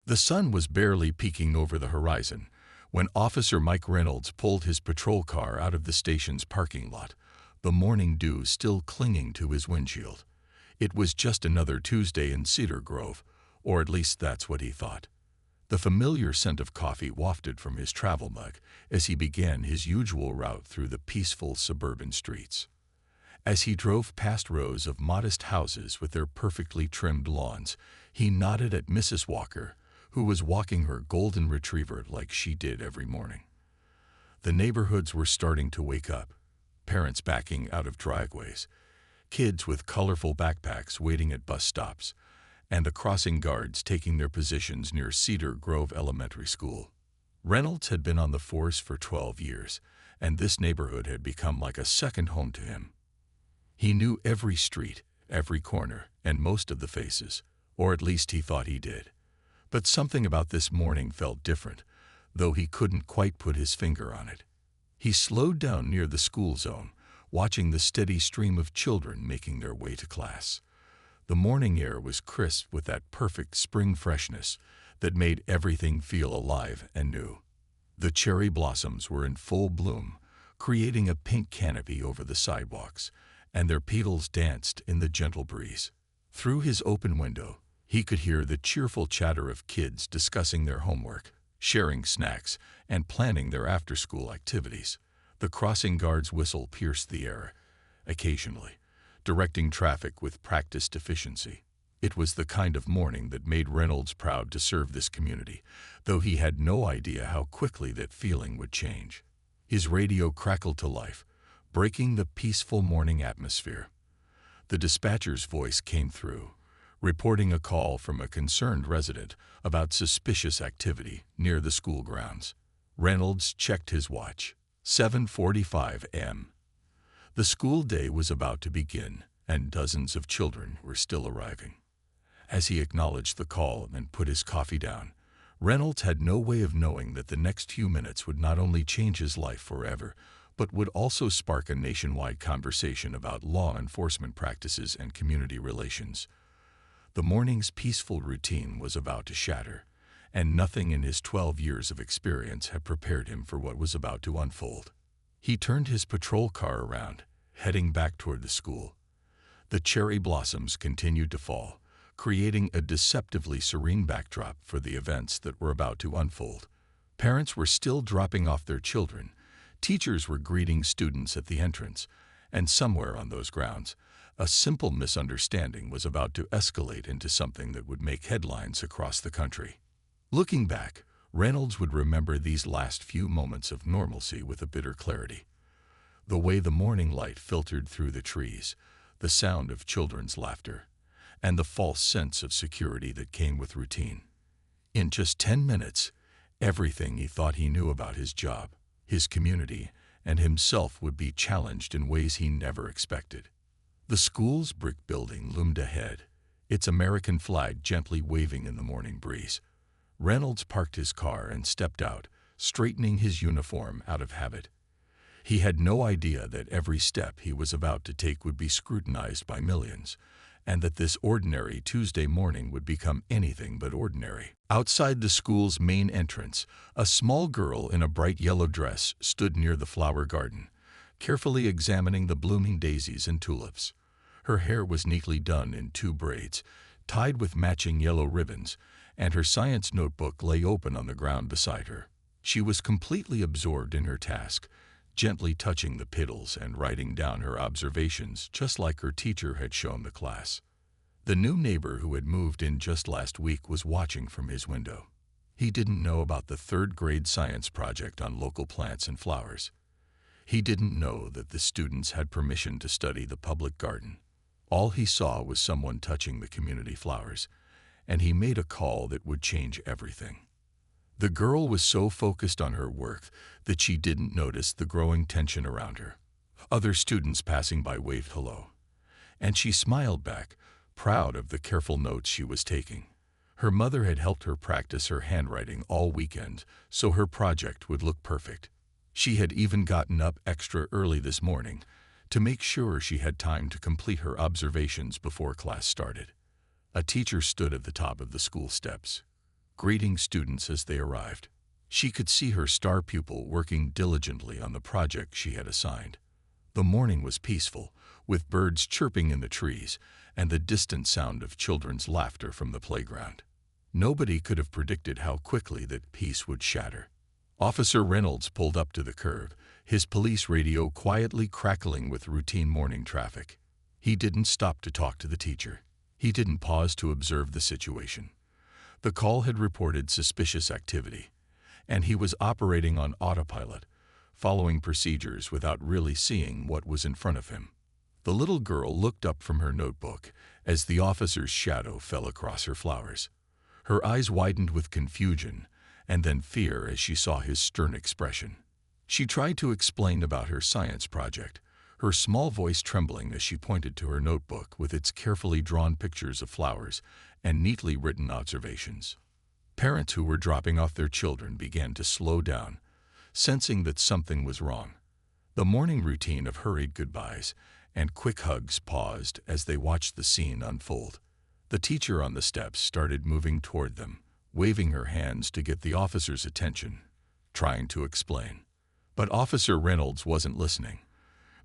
The sun was barely peeking over the horizon when Officer Mike Reynolds pulled his patrol car out of the station's parking lot, the morning dew still clinging to his windshield. It was just another Tuesday in Cedar Grove, or at least that's what he thought. The familiar scent of coffee wafted from his travel mug as he began his usual route through the peaceful suburban streets. As he drove past rows of modest houses with their perfectly trimmed lawns, he nodded at Mrs. Walker, who was walking her golden retriever like she did every morning. The neighborhoods were starting to wake up, parents backing out of driveways, kids with colorful backpacks waiting at bus stops, and the crossing guards taking their positions near Cedar Grove Elementary School. Reynolds had been on the force for 12 years, and this neighborhood had become like a second home to him. He knew every street, every corner, and most of the faces, or at least he thought he did. But something about this morning felt different, though he couldn't quite put his finger on it. He slowed down near the school zone, watching the steady stream of children making their way to class. The morning air was crisp with that perfect spring freshness that made everything feel alive and new. The cherry blossoms were in full bloom, creating a pink canopy over the sidewalks, and their petals danced in the gentle breeze. Through his open window, he could hear the cheerful chatter of kids discussing their homework, sharing snacks, and planning their after-school activities. The crossing guard's whistle pierced the air, occasionally, directing traffic with practiced efficiency. It was the kind of morning that made Reynolds proud to serve this community, though he had no idea how quickly that feeling would change. His radio crackled to life, breaking the peaceful morning atmosphere. The dispatcher's voice came through, reporting a call from a concerned resident about suspicious activity near the school grounds. Reynolds checked his watch. 7:45 a.m. The school day was about to begin, and dozens of children were still arriving. As he acknowledged the call and put his coffee down, Reynolds had no way of knowing that the next few minutes would not only change his life forever, but would also spark a nationwide conversation about law enforcement practices and community relations. The morning's peaceful routine was about to shatter, and nothing in his 12 years of experience had prepared him for what was about to unfold. He turned his patrol car around, heading back toward the school. The cherry blossoms continued to fall, creating a deceptively serene backdrop for the events that were about to unfold. Parents were still dropping off their children, teachers were greeting students at the entrance, and somewhere on those grounds, a simple misunderstanding was about to escalate into something that would make headlines across the country. Looking back, Reynolds would remember these last few moments of normalcy with a bitter clarity. The way the morning light filtered through the trees, the sound of children's laughter, and the false sense of security that came with routine. In just 10 minutes, everything he thought he knew about his job, his community, and himself would be challenged in ways he never expected. The school's brick building loomed ahead, its American flag gently waving in the morning breeze. Reynolds parked his car and stepped out, straightening his uniform out of habit. He had no idea that every step he was about to take would be scrutinized by millions, and that this ordinary Tuesday morning would become anything but ordinary. Outside the school's main entrance, a small girl in a bright yellow dress stood near the flower garden, carefully examining the blooming daisies and tulips. Her hair was neatly done in 2 braids, tied with matching yellow ribbons, and her science notebook lay open on the ground beside her. She was completely absorbed in her task, gently touching the petals and writing down her observations just like her teacher had shown the class. The new neighbor who had moved in just last week was watching from his window. He didn't know about the 3rd grade science project on local plants and flowers. He didn't know that the students had permission to study the public garden. All he saw was someone touching the community flowers, and he made a call that would change everything. The girl was so focused on her work that she didn't notice the growing tension around her. Other students passing by waved hello, and she smiled back, proud of the careful notes she was taking. Her mother had helped her practice her handwriting all weekend, so her project would look perfect. She had even gotten up extra early this morning to make sure she had time to complete her observations before class started. A teacher stood at the top of the school steps. greeting students as they arrived. She could see her star pupil working diligently on the project she had assigned. The morning was peaceful, with birds chirping in the trees and the distant sound of children's laughter from the playground. Nobody could have predicted how quickly that peace would shatter. Officer Reynolds pulled up to the curb, his police radio quietly crackling with routine morning traffic. He didn't stop to talk to the teacher. He didn't pause to observe the situation. The call had reported suspicious activity, and he was operating on autopilot, following procedures without really seeing what was in front of him. The little girl looked up from her notebook as the officer's shadow fell across her flowers. Her eyes widened with confusion and then fear as she saw his stern expression. She tried to explain about her science project, her small voice trembling as she pointed to her notebook with its carefully drawn pictures of flowers and neatly written observations. Parents who were dropping off their children began to slow down, sensing that something was wrong. The morning routine of hurried goodbyes and quick hugs paused as they watched the scene unfold. The teacher on the steps started moving toward them, waving her hands to get the officer's attention, trying to explain. But Officer Reynolds wasn't listening.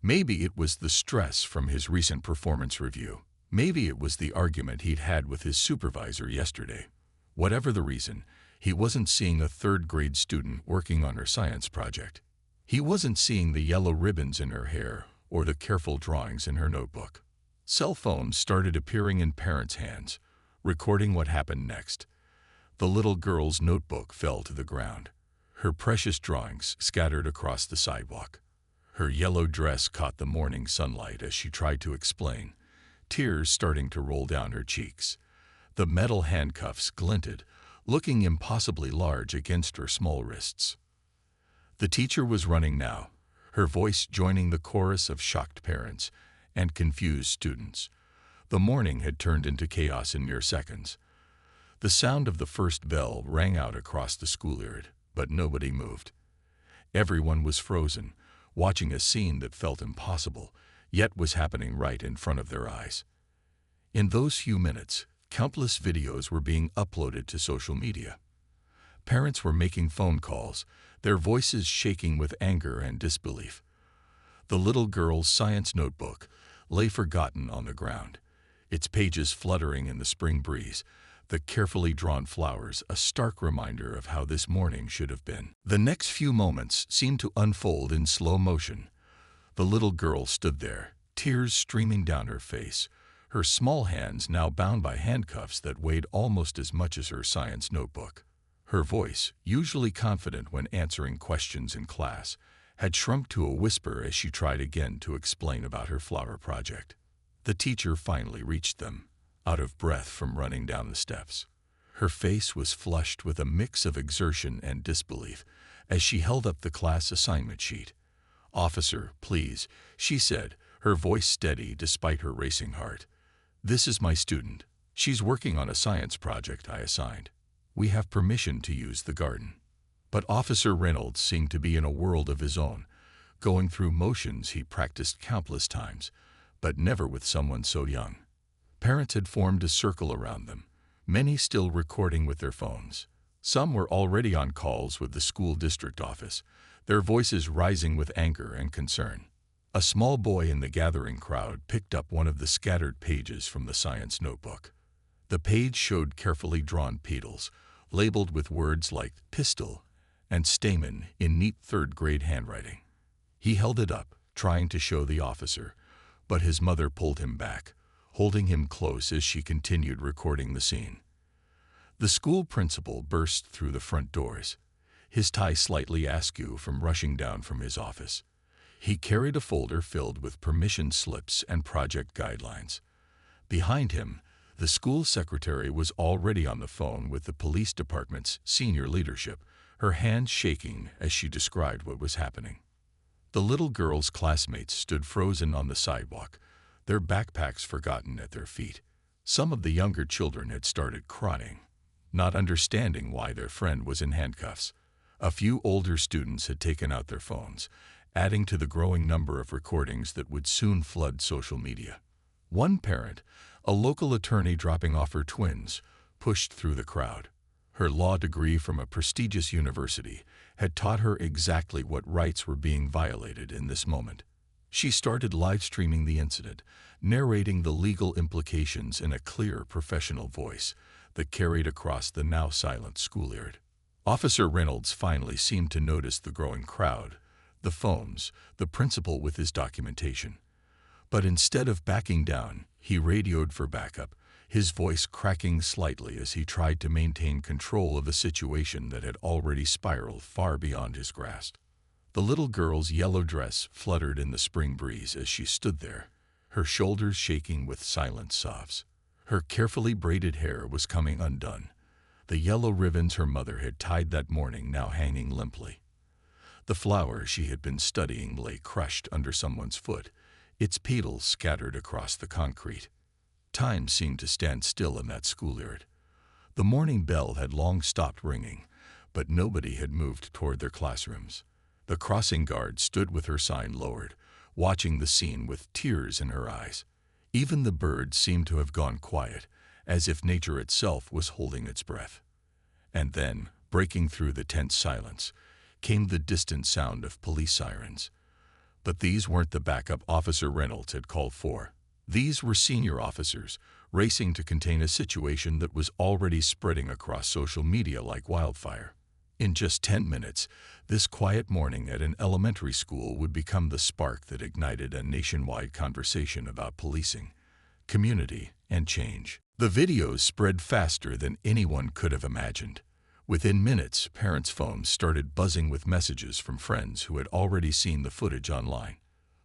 Maybe it was the stress from his recent performance review. Maybe it was the argument he'd had with his supervisor yesterday. Whatever the reason, he wasn't seeing a third-grade student working on her science project. He wasn't seeing the yellow ribbons in her hair or the careful drawings in her notebook. Cell phones started appearing in parents' hands, recording what happened next. The little girl's notebook fell to the ground. Her precious drawings scattered across the sidewalk. Her yellow dress caught the morning sunlight as she tried to explain, tears starting to roll down her cheeks. The metal handcuffs glinted, looking impossibly large against her small wrists. The teacher was running now, her voice joining the chorus of shocked parents and confused students. The morning had turned into chaos in mere seconds. The sound of the first bell rang out across the schoolyard, but nobody moved. Everyone was frozen, watching a scene that felt impossible, yet was happening right in front of their eyes. In those few minutes, countless videos were being uploaded to social media. Parents were making phone calls, their voices shaking with anger and disbelief. The little girl's science notebook lay forgotten on the ground, its pages fluttering in the spring breeze, the carefully drawn flowers a stark reminder of how this morning should have been. The next few moments seemed to unfold in slow motion. The little girl stood there, tears streaming down her face, her small hands now bound by handcuffs that weighed almost as much as her science notebook. Her voice, usually confident when answering questions in class, had shrunk to a whisper as she tried again to explain about her flower project. The teacher finally reached them, out of breath from running down the steps. Her face was flushed with a mix of exertion and disbelief as she held up the class assignment sheet. "Officer, please," she said, her voice steady despite her racing heart. "This is my student. She's working on a science project I assigned. We have permission to use the garden." But Officer Reynolds seemed to be in a world of his own, going through motions he practiced countless times, but never with someone so young. Parents had formed a circle around them, many still recording with their phones. Some were already on calls with the school district office, their voices rising with anger and concern. A small boy in the gathering crowd picked up one of the scattered pages from the science notebook. The page showed carefully drawn petals, labeled with words like pistil and stamen in neat third-grade handwriting. He held it up, trying to show the officer, but his mother pulled him back, holding him close as she continued recording the scene. The school principal burst through the front doors, his tie slightly askew from rushing down from his office. He carried a folder filled with permission slips and project guidelines. Behind him, the school secretary was already on the phone with the police department's senior leadership, her hands shaking as she described what was happening. The little girl's classmates stood frozen on the sidewalk, their backpacks forgotten at their feet. Some of the younger children had started crying, not understanding why their friend was in handcuffs. A few older students had taken out their phones, adding to the growing number of recordings that would soon flood social media. One parent, a local attorney dropping off her twins, pushed through the crowd. Her law degree from a prestigious university had taught her exactly what rights were being violated in this moment. She started live streaming the incident, narrating the legal implications in a clear, professional voice that carried across the now silent schoolyard. Officer Reynolds finally seemed to notice the growing crowd, the phones, the principal with his documentation. But instead of backing down, he radioed for backup, his voice cracking slightly as he tried to maintain control of a situation that had already spiraled far beyond his grasp. The little girl's yellow dress fluttered in the spring breeze as she stood there, her shoulders shaking with silent sobs. Her carefully braided hair was coming undone, the yellow ribbons her mother had tied that morning now hanging limply. The flower she had been studying lay crushed under someone's foot, its petals scattered across the concrete. Time seemed to stand still in that schoolyard. The morning bell had long stopped ringing, but nobody had moved toward their classrooms. The crossing guard stood with her sign lowered, watching the scene with tears in her eyes. Even the birds seemed to have gone quiet, as if nature itself was holding its breath. And then, breaking through the tense silence, came the distant sound of police sirens. But these weren't the backup Officer Reynolds had called for. These were senior officers, racing to contain a situation that was already spreading across social media like wildfire. In just 10 minutes, this quiet morning at an elementary school would become the spark that ignited a nationwide conversation about policing, community, and change. The videos spread faster than anyone could have imagined. Within minutes, parents' phones started buzzing with messages from friends who had already seen the footage online.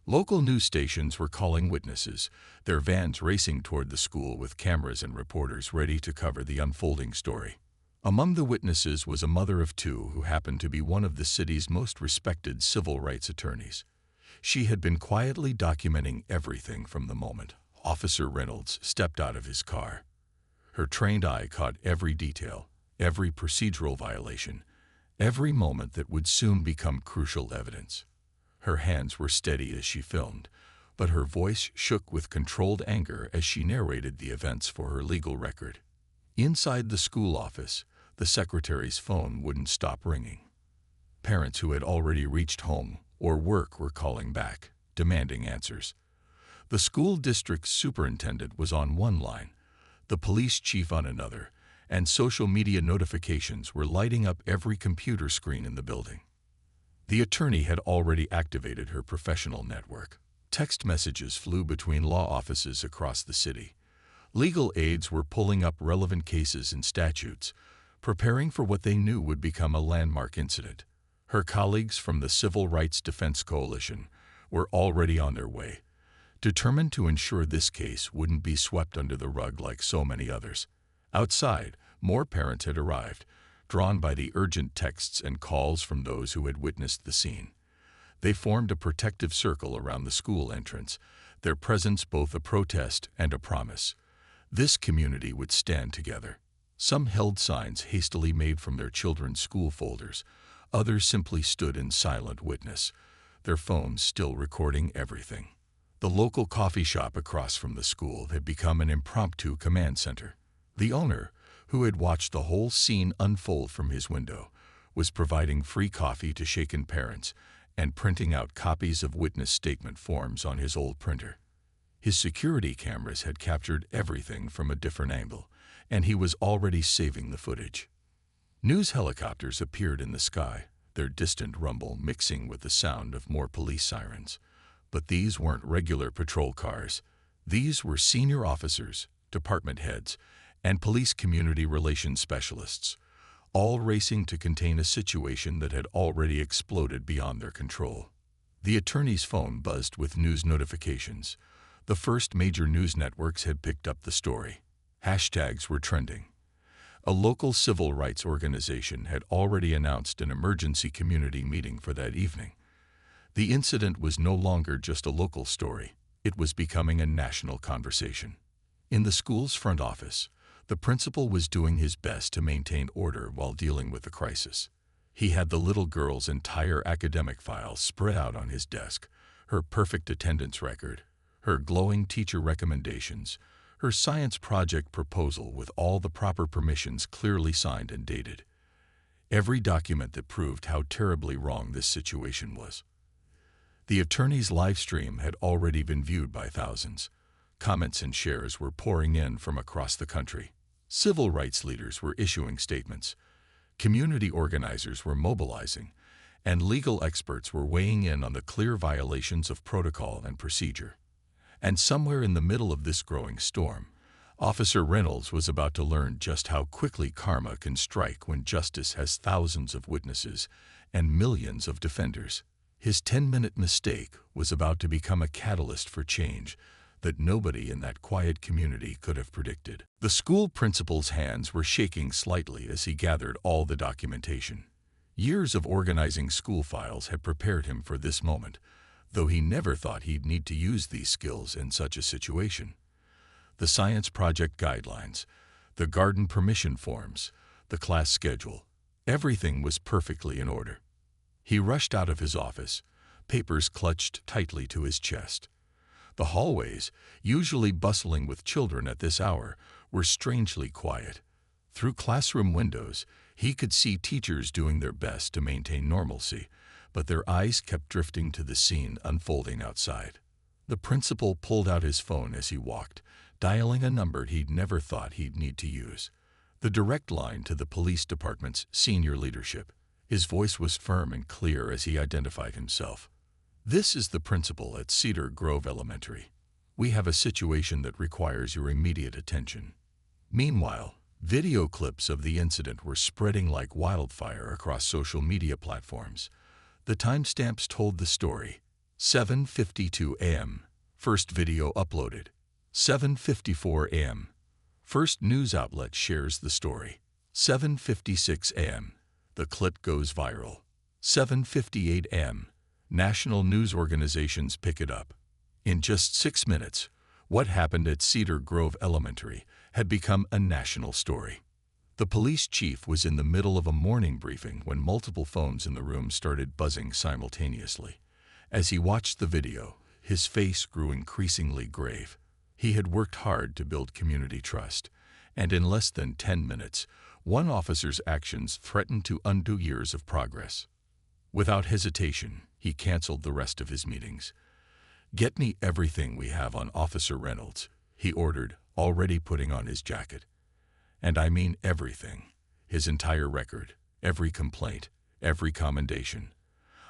Local news stations were calling witnesses, their vans racing toward the school with cameras and reporters ready to cover the unfolding story. Among the witnesses was a mother of two who happened to be one of the city's most respected civil rights attorneys. She had been quietly documenting everything from the moment Officer Reynolds stepped out of his car. Her trained eye caught every detail, every procedural violation, every moment that would soon become crucial evidence. Her hands were steady as she filmed, but her voice shook with controlled anger as she narrated the events for her legal record. Inside the school office, the secretary's phone wouldn't stop ringing. Parents who had already reached home or work were calling back, demanding answers. The school district's superintendent was on one line, the police chief on another, and social media notifications were lighting up every computer screen in the building. The attorney had already activated her professional network. Text messages flew between law offices across the city. Legal aides were pulling up relevant cases and statutes, preparing for what they knew would become a landmark incident. Her colleagues from the Civil Rights Defense Coalition were already on their way, determined to ensure this case wouldn't be swept under the rug like so many others. Outside, more parents had arrived, drawn by the urgent texts and calls from those who had witnessed the scene. They formed a protective circle around the school entrance, their presence both a protest and a promise. This community would stand together. Some held signs hastily made from their children's school folders. Others simply stood in silent witness, their phones still recording everything. The local coffee shop across from the school had become an impromptu command center. The owner, who had watched the whole scene unfold from his window, was providing free coffee to shaken parents and printing out copies of witness statement forms on his old printer. His security cameras had captured everything from a different angle, and he was already saving the footage. News helicopters appeared in the sky, their distant rumble mixing with the sound of more police sirens. But these weren't regular patrol cars. These were senior officers, department heads, and police community relations specialists, all racing to contain a situation that had already exploded beyond their control. The attorney's phone buzzed with news notifications. The first major news networks had picked up the story. Hashtags were trending. A local civil rights organization had already announced an emergency community meeting for that evening. The incident was no longer just a local story. It was becoming a national conversation. In the school's front office, the principal was doing his best to maintain order while dealing with the crisis. He had the little girl's entire academic file spread out on his desk, her perfect attendance record, her glowing teacher recommendations, her science project proposal with all the proper permissions clearly signed and dated. Every document that proved how terribly wrong this situation was. The attorney's live stream had already been viewed by thousands. Comments and shares were pouring in from across the country. Civil rights leaders were issuing statements. Community organizers were mobilizing, and legal experts were weighing in on the clear violations of protocol and procedure. And somewhere in the middle of this growing storm, Officer Reynolds was about to learn just how quickly karma can strike when justice has thousands of witnesses and millions of defenders. His 10-minute mistake was about to become a catalyst for change that nobody in that quiet community could have predicted. The school principal's hands were shaking slightly as he gathered all the documentation. Years of organizing school files had prepared him for this moment, though he never thought he'd need to use these skills in such a situation. The science project guidelines, the garden permission forms, the class schedule, everything was perfectly in order. He rushed out of his office, papers clutched tightly to his chest. The hallways, usually bustling with children at this hour, were strangely quiet. Through classroom windows, he could see teachers doing their best to maintain normalcy, but their eyes kept drifting to the scene unfolding outside. The principal pulled out his phone as he walked, dialing a number he'd never thought he'd need to use. The direct line to the police department's senior leadership. His voice was firm and clear as he identified himself. "This is the principal at Cedar Grove Elementary. We have a situation that requires your immediate attention." Meanwhile, video clips of the incident were spreading like wildfire across social media platforms. The timestamps told the story. 7:52 a.m. First video uploaded. 7:54 a.m. First news outlet shares the story. 7:56 a.m. The clip goes viral. 7:58 a.m. National news organizations pick it up. In just 6 minutes, what happened at Cedar Grove Elementary had become a national story. The police chief was in the middle of a morning briefing when multiple phones in the room started buzzing simultaneously. As he watched the video, his face grew increasingly grave. He had worked hard to build community trust, and in less than 10 minutes, one officer's actions threatened to undo years of progress. Without hesitation, he canceled the rest of his meetings. "Get me everything we have on Officer Reynolds," he ordered, already putting on his jacket. "And I mean everything. His entire record, every complaint, every commendation.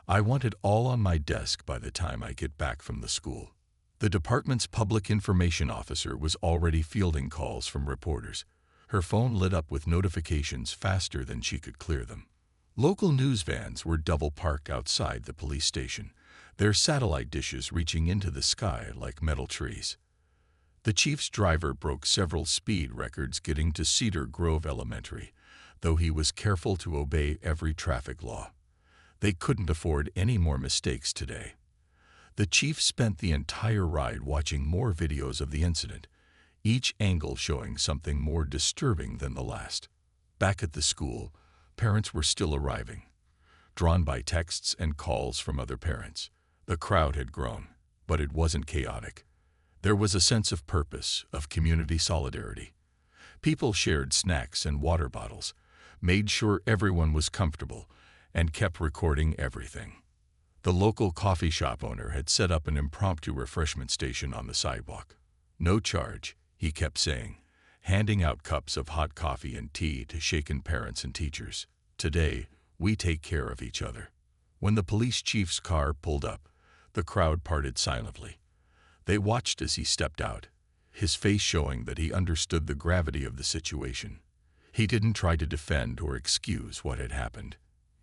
I want it all on my desk by the time I get back from the school." The department's public information officer was already fielding calls from reporters. Her phone lit up with notifications faster than she could clear them. Local news vans were double parked outside the police station, their satellite dishes reaching into the sky like metal trees. The chief's driver broke several speed records getting to Cedar Grove Elementary, though he was careful to obey every traffic law. They couldn't afford any more mistakes today. The chief spent the entire ride watching more videos of the incident, each angle showing something more disturbing than the last. Back at the school, parents were still arriving, drawn by texts and calls from other parents. The crowd had grown, but it wasn't chaotic. There was a sense of purpose, of community solidarity. People shared snacks and water bottles, made sure everyone was comfortable, and kept recording everything. The local coffee shop owner had set up an impromptu refreshment station on the sidewalk. "No charge," he kept saying, handing out cups of hot coffee and tea to shaken parents and teachers. "Today, we take care of each other." When the police chief's car pulled up, the crowd parted silently. They watched as he stepped out, his face showing that he understood the gravity of the situation. He didn't try to defend or excuse what had happened.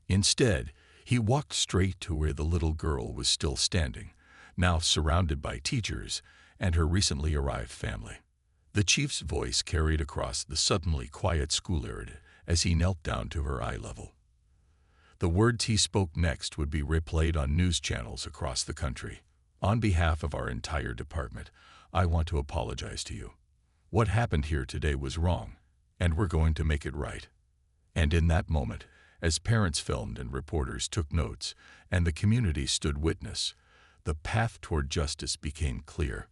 Instead, he walked straight to where the little girl was still standing, now surrounded by teachers and her recently arrived family. The chief's voice carried across the suddenly quiet schoolyard as he knelt down to her eye level. The words he spoke next would be replayed on news channels across the country. "On behalf of our entire department, I want to apologize to you. What happened here today was wrong, and we're going to make it right." And in that moment, as parents filmed and reporters took notes, and the community stood witness, the path toward justice became clear.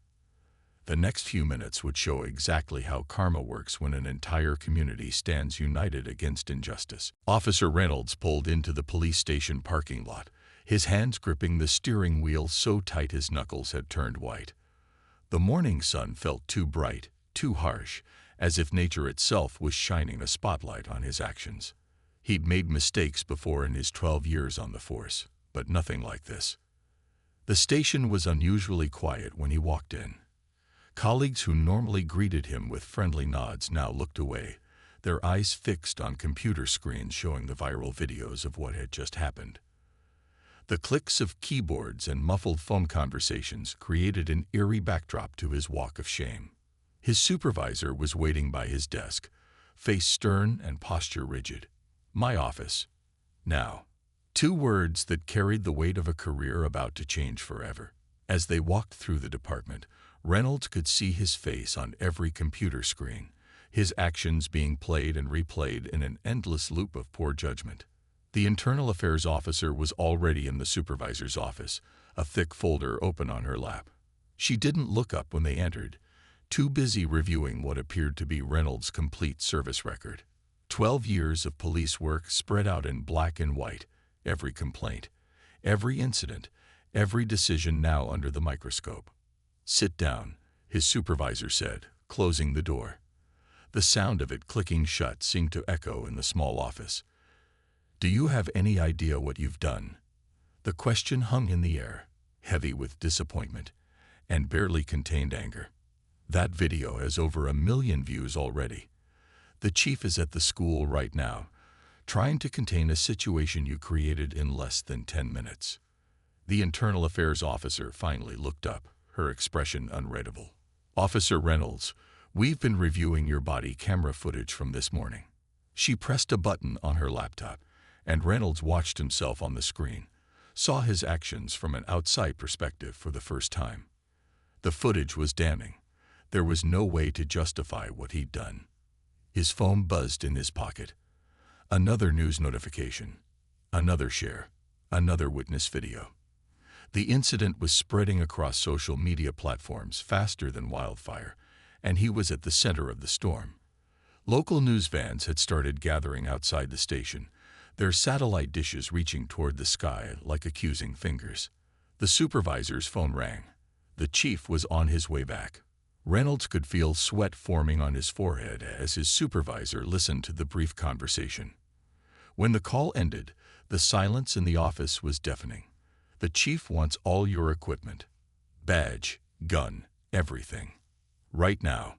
The next few minutes would show exactly how karma works when an entire community stands united against injustice. Officer Reynolds pulled into the police station parking lot, his hands gripping the steering wheel so tight his knuckles had turned white. The morning sun felt too bright, too harsh, as if nature itself was shining a spotlight on his actions. He'd made mistakes before in his 12 years on the force, but nothing like this. The station was unusually quiet when he walked in. Colleagues who normally greeted him with friendly nods now looked away, their eyes fixed on computer screens showing the viral videos of what had just happened. The clicks of keyboards and muffled phone conversations created an eerie backdrop to his walk of shame. His supervisor was waiting by his desk, face stern and posture rigid. "My office. Now." 2 words that carried the weight of a career about to change forever. As they walked through the department, Reynolds could see his face on every computer screen, his actions being played and replayed in an endless loop of poor judgment. The internal affairs officer was already in the supervisor's office, a thick folder open on her lap. She didn't look up when they entered, too busy reviewing what appeared to be Reynolds' complete service record. 12 years of police work spread out in black and white, every complaint, every incident, every decision now under the microscope. "Sit down," his supervisor said, closing the door. The sound of it clicking shut seemed to echo in the small office. "Do you have any idea what you've done?" The question hung in the air, heavy with disappointment, and barely contained anger. "That video has over 1 million views already. The chief is at the school right now, trying to contain a situation you created in less than 10 minutes. The internal affairs officer finally looked up, her expression unreadable. "Officer Reynolds, we've been reviewing your body camera footage from this morning." She pressed a button on her laptop, and Reynolds watched himself on the screen, saw his actions from an outside perspective for the first time. The footage was damning. There was no way to justify what he'd done. His phone buzzed in his pocket. Another news notification. Another share. Another witness video. The incident was spreading across social media platforms faster than wildfire, and he was at the center of the storm. Local news vans had started gathering outside the station, their satellite dishes reaching toward the sky like accusing fingers. The supervisor's phone rang. The chief was on his way back. Reynolds could feel sweat forming on his forehead as his supervisor listened to the brief conversation. When the call ended, the silence in the office was deafening. "The chief wants all your equipment. Badge, gun, everything. Right now."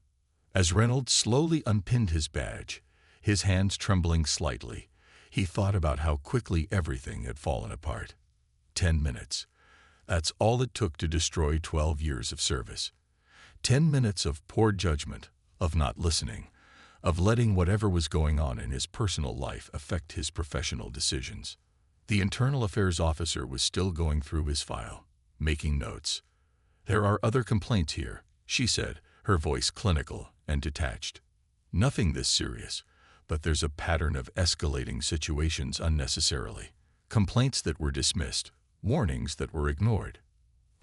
As Reynolds slowly unpinned his badge, his hands trembling slightly, he thought about how quickly everything had fallen apart. 10 minutes. That's all it took to destroy 12 years of service. 10 minutes of poor judgment, of not listening, of letting whatever was going on in his personal life affect his professional decisions. The internal affairs officer was still going through his file, making notes. "There are other complaints here," she said, her voice clinical and detached. "Nothing this serious, but there's a pattern of escalating situations unnecessarily. Complaints that were dismissed, warnings that were ignored."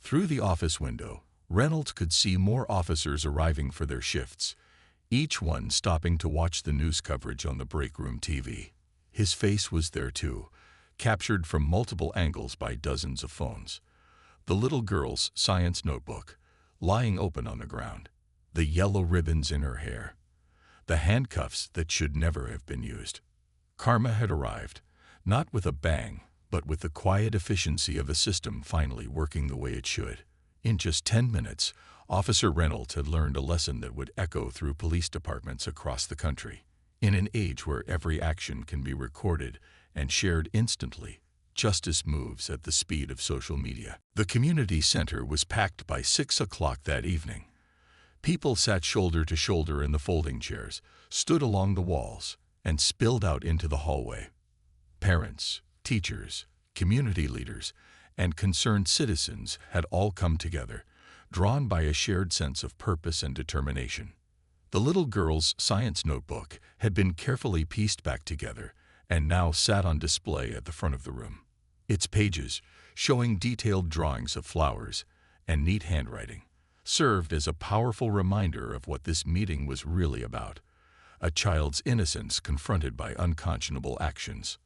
Through the office window, Reynolds could see more officers arriving for their shifts, each one stopping to watch the news coverage on the break room TV. His face was there too, captured from multiple angles by dozens of phones. The little girl's science notebook, lying open on the ground. The yellow ribbons in her hair. The handcuffs that should never have been used. Karma had arrived, not with a bang, but with the quiet efficiency of a system finally working the way it should. In just 10 minutes, Officer Reynolds had learned a lesson that would echo through police departments across the country. In an age where every action can be recorded and shared instantly, justice moves at the speed of social media. The community center was packed by 6 o'clock that evening. People sat shoulder to shoulder in the folding chairs, stood along the walls, and spilled out into the hallway. Parents, teachers, community leaders, and concerned citizens had all come together, drawn by a shared sense of purpose and determination. The little girl's science notebook had been carefully pieced back together and now sat on display at the front of the room. Its pages, showing detailed drawings of flowers and neat handwriting, served as a powerful reminder of what this meeting was really about: a child's innocence confronted by unconscionable actions.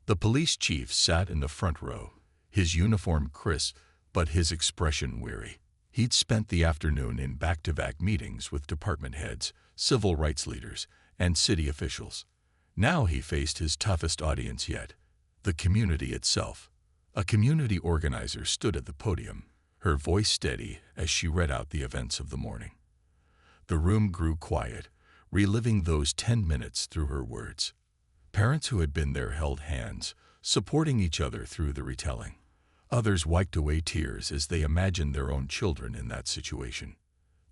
The police chief sat in the front row, his uniform crisp but his expression weary. He'd spent the afternoon in back-to-back meetings with department heads, civil rights leaders, and city officials. Now he faced his toughest audience yet, the community itself. A community organizer stood at the podium, her voice steady as she read out the events of the morning. The room grew quiet, reliving those 10 minutes through her words. Parents who had been there held hands, supporting each other through the retelling. Others wiped away tears as they imagined their own children in that situation.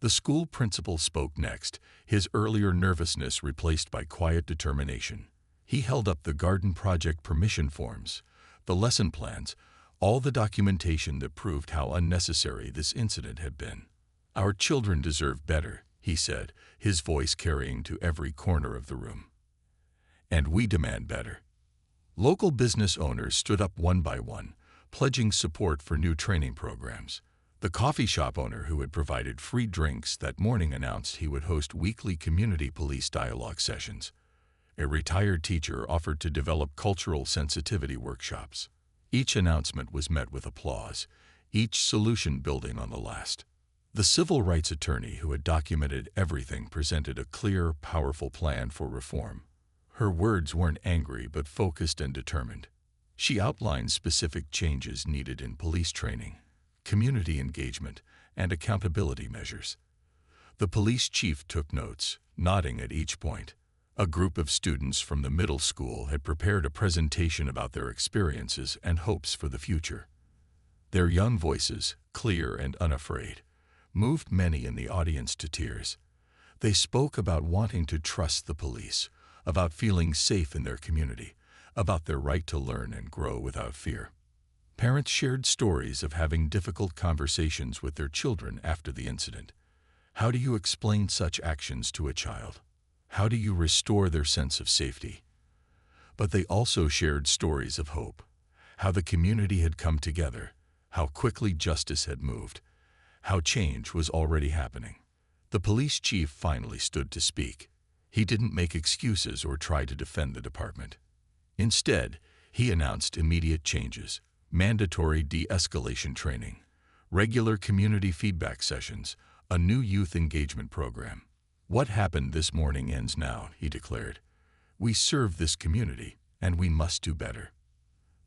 The school principal spoke next, his earlier nervousness replaced by quiet determination. He held up the garden project permission forms, the lesson plans, all the documentation that proved how unnecessary this incident had been. "Our children deserve better," he said, his voice carrying to every corner of the room. "And we demand better." Local business owners stood up one by one, pledging support for new training programs. The coffee shop owner who had provided free drinks that morning announced he would host weekly community police dialogue sessions. A retired teacher offered to develop cultural sensitivity workshops. Each announcement was met with applause, each solution building on the last. The civil rights attorney who had documented everything presented a clear, powerful plan for reform. Her words weren't angry but focused and determined. She outlined specific changes needed in police training, community engagement, and accountability measures. The police chief took notes, nodding at each point. A group of students from the middle school had prepared a presentation about their experiences and hopes for the future. Their young voices, clear and unafraid, moved many in the audience to tears. They spoke about wanting to trust the police, about feeling safe in their community, about their right to learn and grow without fear. Parents shared stories of having difficult conversations with their children after the incident. How do you explain such actions to a child? How do you restore their sense of safety? But they also shared stories of hope, how the community had come together, how quickly justice had moved, how change was already happening. The police chief finally stood to speak. He didn't make excuses or try to defend the department. Instead, he announced immediate changes: mandatory de-escalation training, regular community feedback sessions, a new youth engagement program. "What happened this morning ends now," he declared. "We serve this community, and we must do better."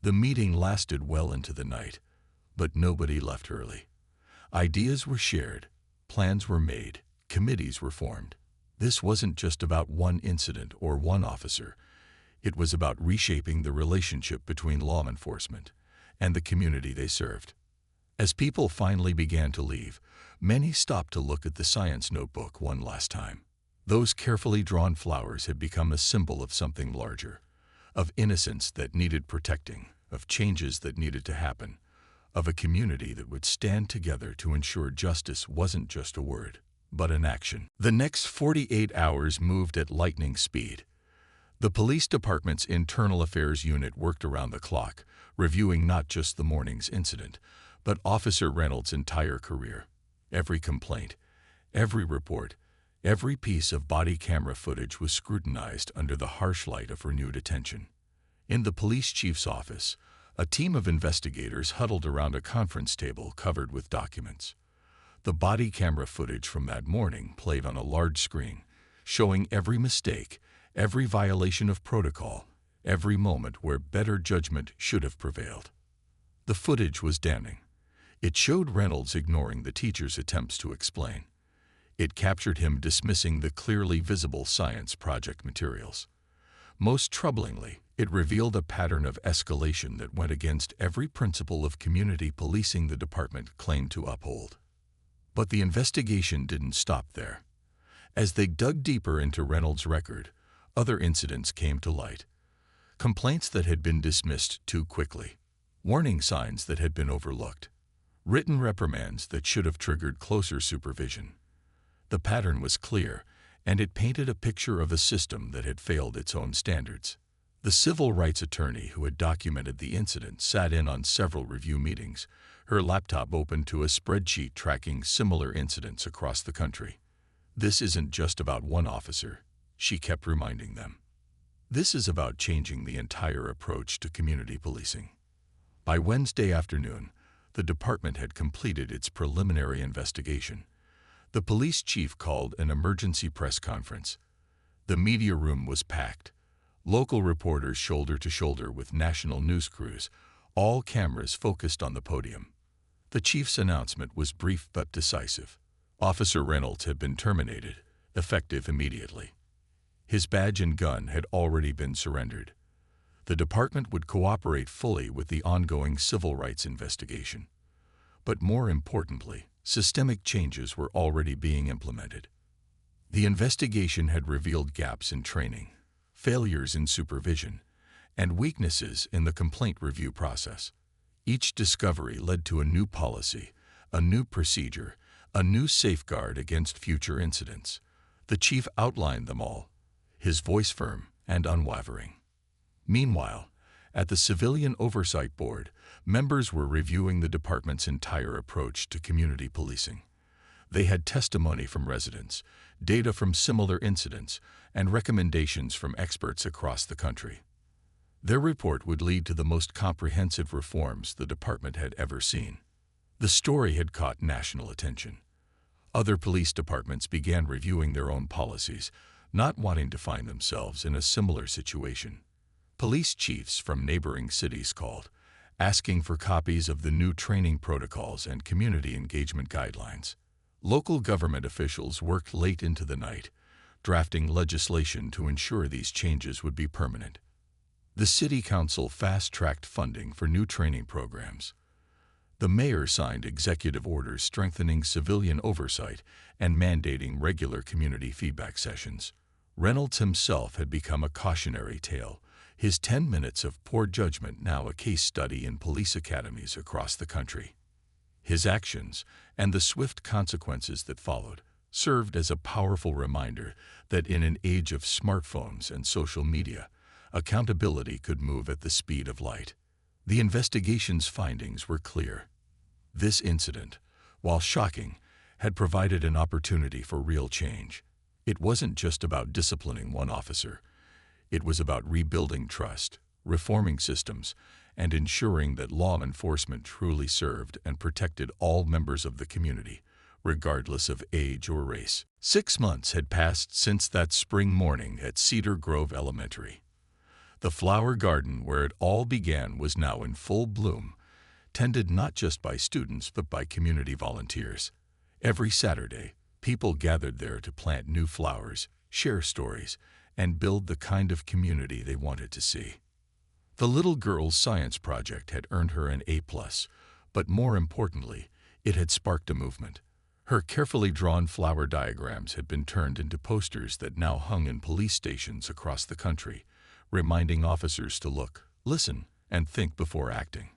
The meeting lasted well into the night, but nobody left early. Ideas were shared, plans were made, committees were formed. This wasn't just about one incident or one officer. It was about reshaping the relationship between law enforcement and the community they served. As people finally began to leave, many stopped to look at the science notebook one last time. Those carefully drawn flowers had become a symbol of something larger, of innocence that needed protecting, of changes that needed to happen, of a community that would stand together to ensure justice wasn't just a word, but an action. The next 48 hours moved at lightning speed. The police department's internal affairs unit worked around the clock, reviewing not just the morning's incident, but Officer Reynolds' entire career. Every complaint, every report, every piece of body camera footage was scrutinized under the harsh light of renewed attention. In the police chief's office, a team of investigators huddled around a conference table covered with documents. The body camera footage from that morning played on a large screen, showing every mistake, every violation of protocol, every moment where better judgment should have prevailed. The footage was damning. It showed Reynolds ignoring the teacher's attempts to explain. It captured him dismissing the clearly visible science project materials. Most troublingly, it revealed a pattern of escalation that went against every principle of community policing the department claimed to uphold. But the investigation didn't stop there. As they dug deeper into Reynolds' record, other incidents came to light. Complaints that had been dismissed too quickly, warning signs that had been overlooked, written reprimands that should have triggered closer supervision. The pattern was clear, and it painted a picture of a system that had failed its own standards. The civil rights attorney who had documented the incident sat in on several review meetings, Her laptop opened to a spreadsheet tracking similar incidents across the country. This isn't just about one officer, she kept reminding them. This is about changing the entire approach to community policing. By Wednesday afternoon, the department had completed its preliminary investigation. The police chief called an emergency press conference. The media room was packed. Local reporters shoulder to shoulder with national news crews, all cameras focused on the podium. The chief's announcement was brief but decisive. Officer Reynolds had been terminated, effective immediately. His badge and gun had already been surrendered. The department would cooperate fully with the ongoing civil rights investigation. But more importantly, systemic changes were already being implemented. The investigation had revealed gaps in training, failures in supervision, and weaknesses in the complaint review process. Each discovery led to a new policy, a new procedure, a new safeguard against future incidents. The chief outlined them all, his voice firm and unwavering. Meanwhile, at the Civilian Oversight Board, members were reviewing the department's entire approach to community policing. They had testimony from residents, data from similar incidents, and recommendations from experts across the country. Their report would lead to the most comprehensive reforms the department had ever seen. The story had caught national attention. Other police departments began reviewing their own policies, not wanting to find themselves in a similar situation. Police chiefs from neighboring cities called, asking for copies of the new training protocols and community engagement guidelines. Local government officials worked late into the night, drafting legislation to ensure these changes would be permanent. The City Council fast-tracked funding for new training programs. The mayor signed executive orders strengthening civilian oversight and mandating regular community feedback sessions. Reynolds himself had become a cautionary tale, his 10 minutes of poor judgment now a case study in police academies across the country. His actions, and the swift consequences that followed, served as a powerful reminder that in an age of smartphones and social media, accountability could move at the speed of light. The investigation's findings were clear. This incident, while shocking, had provided an opportunity for real change. It wasn't just about disciplining one officer. It was about rebuilding trust, reforming systems, and ensuring that law enforcement truly served and protected all members of the community, regardless of age or race. 6 months had passed since that spring morning at Cedar Grove Elementary. The flower garden where it all began was now in full bloom, tended not just by students but by community volunteers. Every Saturday, people gathered there to plant new flowers, share stories, and build the kind of community they wanted to see. The little girl's science project had earned her an A+, but more importantly, it had sparked a movement. Her carefully drawn flower diagrams had been turned into posters that now hung in police stations across the country, reminding officers to look, listen, and think before acting.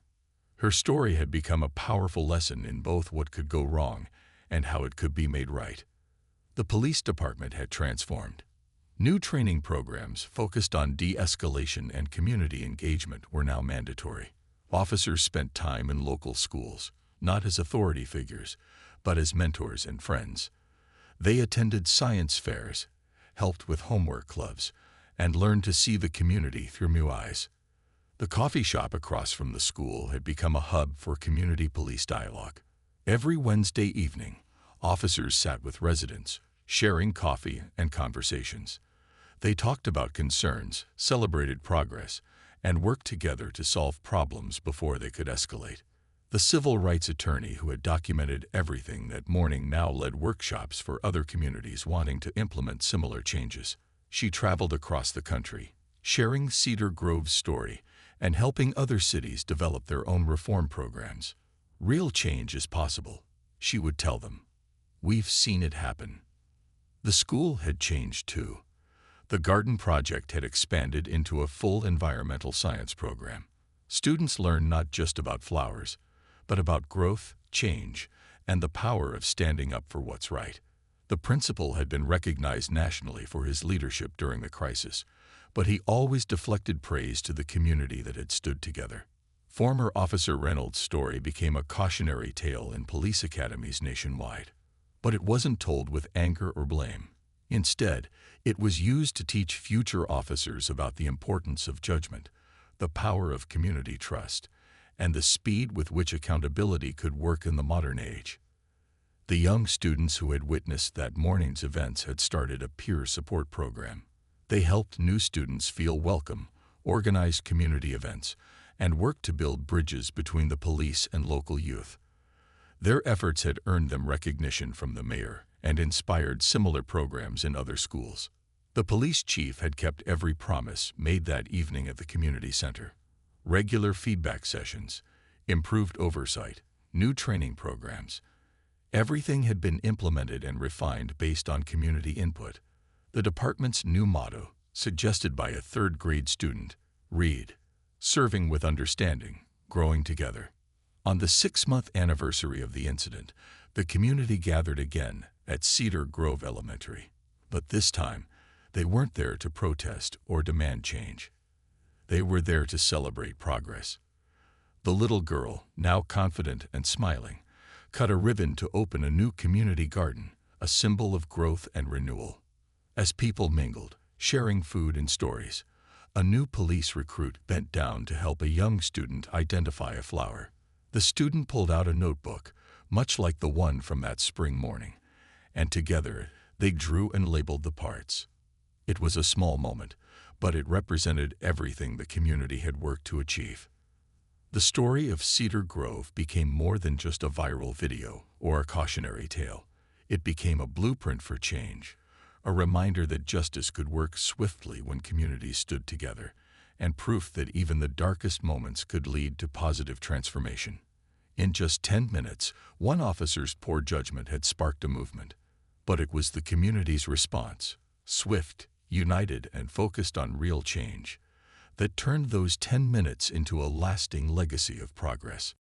Her story had become a powerful lesson in both what could go wrong and how it could be made right. The police department had transformed. New training programs focused on de-escalation and community engagement were now mandatory. Officers spent time in local schools, not as authority figures, but as mentors and friends. They attended science fairs, helped with homework clubs, and learned to see the community through new eyes. The coffee shop across from the school had become a hub for community police dialogue. Every Wednesday evening, officers sat with residents, sharing coffee and conversations. They talked about concerns, celebrated progress, and worked together to solve problems before they could escalate. The civil rights attorney who had documented everything that morning now led workshops for other communities wanting to implement similar changes. She traveled across the country, sharing Cedar Grove's story and helping other cities develop their own reform programs. Real change is possible, she would tell them. We've seen it happen. The school had changed too. The garden project had expanded into a full environmental science program. Students learned not just about flowers, but about growth, change, and the power of standing up for what's right. The principal had been recognized nationally for his leadership during the crisis, but he always deflected praise to the community that had stood together. Former Officer Reynolds' story became a cautionary tale in police academies nationwide. But it wasn't told with anger or blame. Instead, it was used to teach future officers about the importance of judgment, the power of community trust, and the speed with which accountability could work in the modern age. The young students who had witnessed that morning's events had started a peer support program. They helped new students feel welcome, organized community events, and worked to build bridges between the police and local youth. Their efforts had earned them recognition from the mayor and inspired similar programs in other schools. The police chief had kept every promise made that evening at the community center. Regular feedback sessions, improved oversight, new training programs. Everything had been implemented and refined based on community input. The department's new motto, suggested by a third-grade student, read, "Serving with understanding, growing together." On the 6-month anniversary of the incident, the community gathered again at Cedar Grove Elementary. But this time, they weren't there to protest or demand change. They were there to celebrate progress. The little girl, now confident and smiling, cut a ribbon to open a new community garden, a symbol of growth and renewal. As people mingled, sharing food and stories, a new police recruit bent down to help a young student identify a flower. The student pulled out a notebook, much like the one from that spring morning, and together they drew and labeled the parts. It was a small moment, but it represented everything the community had worked to achieve. The story of Cedar Grove became more than just a viral video or a cautionary tale. It became a blueprint for change, a reminder that justice could work swiftly when communities stood together, and proof that even the darkest moments could lead to positive transformation. In just 10 minutes, one officer's poor judgment had sparked a movement. But it was the community's response, swift, united, and focused on real change, that turned those 10 minutes into a lasting legacy of progress.